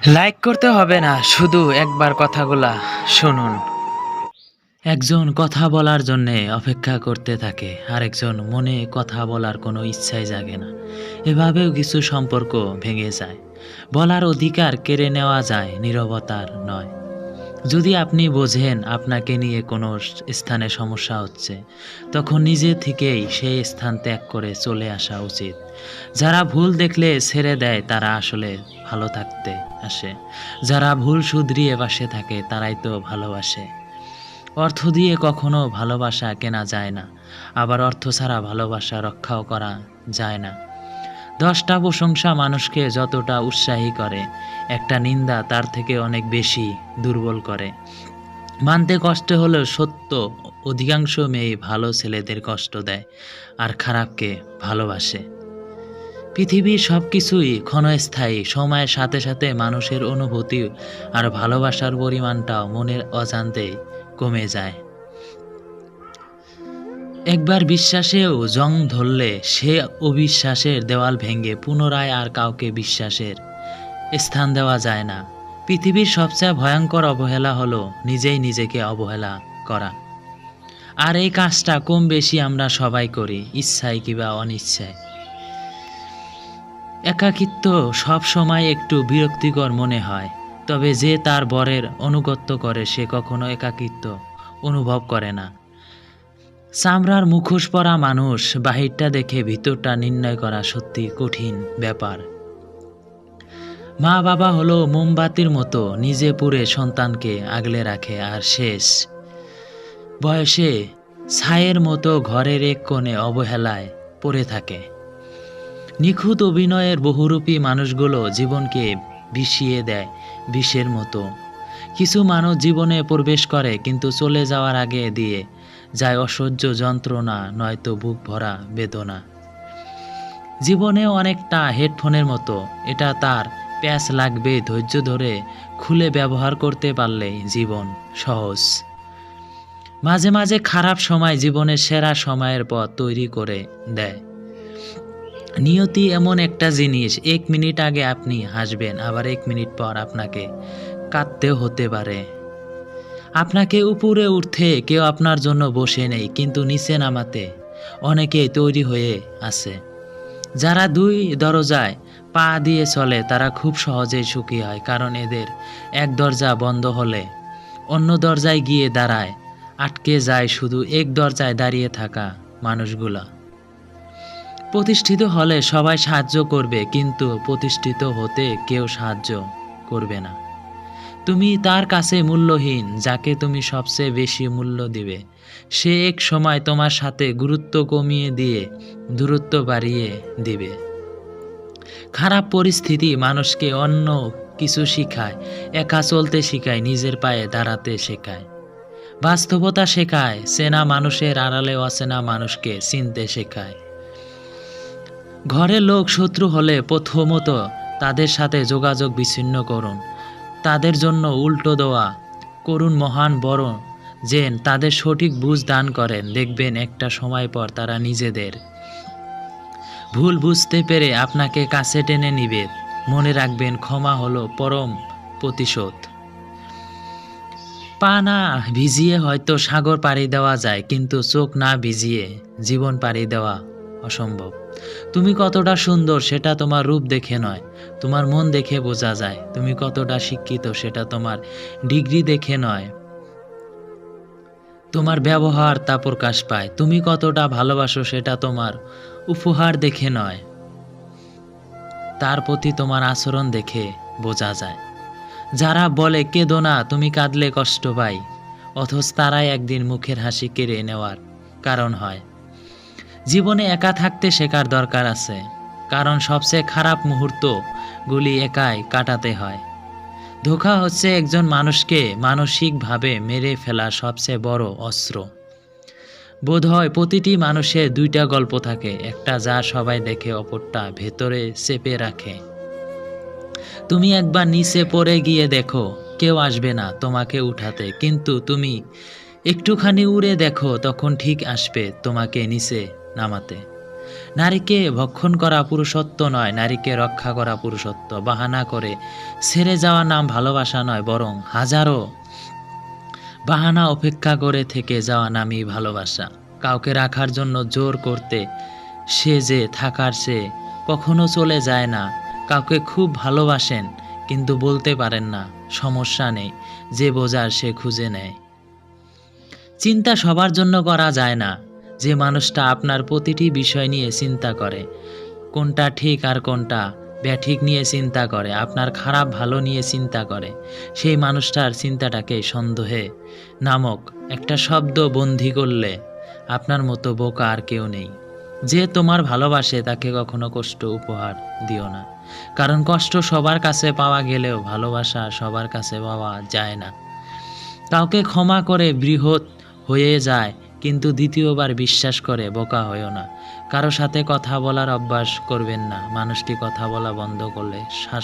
Like করতে হবে না, শুধু একবার কথাগুলা শুনুন। একজন কথা বলার জন্যে অপেক্ষা করতে থাকে, আরেকজন মনে কথা বলার কোনো ইচ্ছাই জাগে না। এভাবেও কিছু সম্পর্ক ভেঙে যায়। বলার অধিকার কেড়ে নেওয়া যায়, নীরবতার নয়। যদি আপনি বোঝেন আপনাকে নিয়ে কোনো স্থানে সমস্যা হচ্ছে, তখন নিজে থেকেই সেই স্থান ত্যাগ করে চলে আসা উচিত। যারা ভুল দেখলে ছেড়ে দেয় তারা আসলে ভালো থাকতে আসে। যারা ভুল শুধরিয়ে পাশে থাকে তারাই তো ভালোবাসে। অর্থ দিয়ে কখনো ভালোবাসা কেনা যায় না, আবার অর্থ ছাড়া ভালোবাসা রক্ষাও করা যায় না। ১০টা প্রশংসা মানুষকে যতটা উৎসাহী করে, একটা নিন্দা তার থেকে অনেক বেশি দুর্বল করে। মানতে কষ্ট হলেও সত্য, অধিকাংশ মেয়েই ভালো ছেলেদের কষ্ট দেয় আর খারাপকে ভালোবাসে। পৃথিবীর সব কিছুই ক্ষণস্থায়ী, সময়ের সাথে সাথে মানুষের অনুভূতি আর ভালোবাসার পরিমাণটাও মনের অজান্তেই কমে যায়। একবার বিশ্বাসেও জং ধরলে সে অবিশ্বাসের দেওয়াল ভেঙে পুনরায় আর কাউকে বিশ্বাসের স্থান দেওয়া যায় না। পৃথিবীর সবচেয়ে ভয়ঙ্কর অবহেলা হলো নিজেই নিজেকে অবহেলা করা। আর এই কাজটা কম বেশি আমরা সবাই করি, ইচ্ছায় কিংবা অনিচ্ছায়। একাকিত্ব সব সময় একটু বিরক্তিকর মনে হয়, তবে যে তার বরের আনুগত্য করে সে কখনো একাকিত্ব অনুভব করে না। চামড়ার মুখোশ পরা মানুষ, বাহিরটা দেখে ভিতরটা নির্ণয় করা সত্যি কঠিন ব্যাপার। মা বাবা হলো মোমবাতির মতো, নিজে পুড়ে সন্তানকে আগলে রাখে আর শেষ বয়সে ছায়ের মতো ঘরের এক কোণে অবহেলায় পড়ে থাকে। নিখুঁত অভিনয়ের বহুরূপী মানুষগুলো জীবনকে বিষিয়ে দেয় বিষের মতো। কিছু মানুষ জীবনে প্রবেশ করে কিন্তু চলে যাওয়ার আগে দিয়ে যায় অসহ্য যন্ত্রণা, নয়তো বুক ভরা বেদনা। জীবনে অনেকটা হেডফোনের মতো, এটা তার প্যাচ লাগবে, ধৈর্য ধরে খুলে ব্যবহার করতে পারলেই জীবন সহজ। মাঝে মাঝে খারাপ সময় জীবনের সেরা সময়ের পথ তৈরি করে দেয়। নিয়তি এমন একটা জিনিস, ১ মিনিট আগে আপনি হাসবেন, আবার ১ মিনিট পর আপনাকে কাঁদতেও হতে পারে। আপনাকে উপরে উঠতে কেউ আপনার জন্য বসে নেই, কিন্তু নিচে নামাতে অনেকেই তৈরি হয়ে আছে। যারা ২ দরজায় পা দিয়ে চলে তারা খুব সহজেই সুখী হয়, কারণ এদের এক দরজা বন্ধ হলে অন্য দরজায় গিয়ে দাঁড়ায়। আটকে যায় শুধু এক দরজায় দাঁড়িয়ে থাকা মানুষগুলা। প্রতিষ্ঠিত হলে সবাই সাহায্য করবে, কিন্তু প্রতিষ্ঠিত হতে কেউ সাহায্য করবে না। তুমি তার কাছে মূল্যহীন যাকে তুমি সবচেয়ে বেশি মূল্য দিবে। সে এক সময় তোমার সাথে গুরুত্ব কমিয়ে দিয়ে দূরত্ব বাড়িয়ে দিবে। খারাপ পরিস্থিতি মানুষকে অন্য কিছু শিখায়, একা চলতে শেখায়, নিজের পায়ে দাঁড়াতে শেখায়। বাস্তবতা শেখায়, চেনা মানুষের আড়ালে অচেনা মানুষকে চিনতে শেখায়। ঘরের লোক শত্রু হলে প্রথমত তাদের সাথে যোগাযোগ বিচ্ছিন্ন করুন। তাদের জন্য উল্টো দেওয়া করুন মহান বড় যেন তাদের সঠিক বুঝ দান করেন। দেখবেন একটা সময় পর তারা নিজেদের ভুল বুঝতে পেরে আপনাকে কাছে টেনে নিবে। মনে রাখবেন, ক্ষমা হলো পরম প্রতিশোধ। পা না ভিজিয়ে হয়তো সাগর পাড়ি দেওয়া যায়, কিন্তু চোখ না ভিজিয়ে জীবন পাড়ি দেওয়া অসম্ভব। তুমি কতটা সুন্দর সেটা তোমার রূপ দেখে নয়, তোমার মন দেখে বোঝা যায়। তুমি কতটা শিক্ষিত সেটা তোমার ডিগ্রি দেখে নয়, তোমার ব্যবহার তা প্রকাশ পায়। তুমি কতটা ভালোবাসো সেটা তোমার উপহার দেখে নয়, তার প্রতি তোমার আচরণ দেখে বোঝা যায়। যারা বলে কেঁদো না, তুমি কাঁদলে কষ্ট পাই, অথচ তারাই একদিন মুখের হাসি কেড়ে নেওয়ার কারণ হয়। জীবনে একা থাকতে শেখার দরকার আছে, কারণ সবচেয়ে খারাপ মুহূর্তগুলি একাই কাটাতে হয়। ধোঁকা হচ্ছে একজন মানুষকে মানসিকভাবে মেরে ফেলার সবচেয়ে বড় অস্ত্র। বোধহয় প্রতিটি মানুষের ২টা গল্প থাকে, একটা যা সবাই দেখে, অপরটা ভেতরে চেপে রাখে। তুমি একবার নিচে পড়ে গিয়ে দেখো, কেউ আসবে না তোমাকে উঠাতে, কিন্তু তুমি একটুখানি উড়ে দেখো, তখন ঠিক আসবে তোমাকে নিচে নামাতে। নারীকে ভক্ষণ করা পুরুষত্ব নয়, নারীকে রক্ষা করা পুরুষত্ব। বাহানা করে ছেড়ে যাওয়া নাম ভালোবাসা নয়, বরং হাজারো বাহানা অপেক্ষা করে থেকে যাওয়া নামই ভালোবাসা। কাউকে রাখার জন্য জোর করতে সে যে থাকার সে কখনো চলে যায় না। কাউকে খুব ভালোবাসেন কিন্তু বলতে পারেন না, সমস্যা নেই, যে বোঝার সে খুঁজে নেয়। চিন্তা সবার জন্য করা যায় না। যে মানুষটা আপনার প্রতিটি বিষয় নিয়ে চিন্তা করে, কোনটা ঠিক আর কোনটা ব্যাঠিক নিয়ে চিন্তা করে, আপনার খারাপ ভালো নিয়ে চিন্তা করে, সেই মানুষটার চিন্তাটাকে সন্দেহে নামক একটা শব্দ বন্দী করলে আপনার মতো বোকা আর কেউ নেই। যে তোমার ভালোবাসে তাকে কখনো কষ্ট উপহার দিও না, কারণ কষ্ট সবার কাছে পাওয়া গেলেও ভালোবাসা সবার কাছে পাওয়া যায় না। কাউকে ক্ষমা করে বৃহৎ হয়ে যায়, কিন্তু দ্বিতীয়বার বিশ্বাস করে বোকা হয়েও না। কারো সাথে কথা বলার অভ্যাস করবেন না, মানুষটি কথা বলা বন্ধ করলে শ্বাস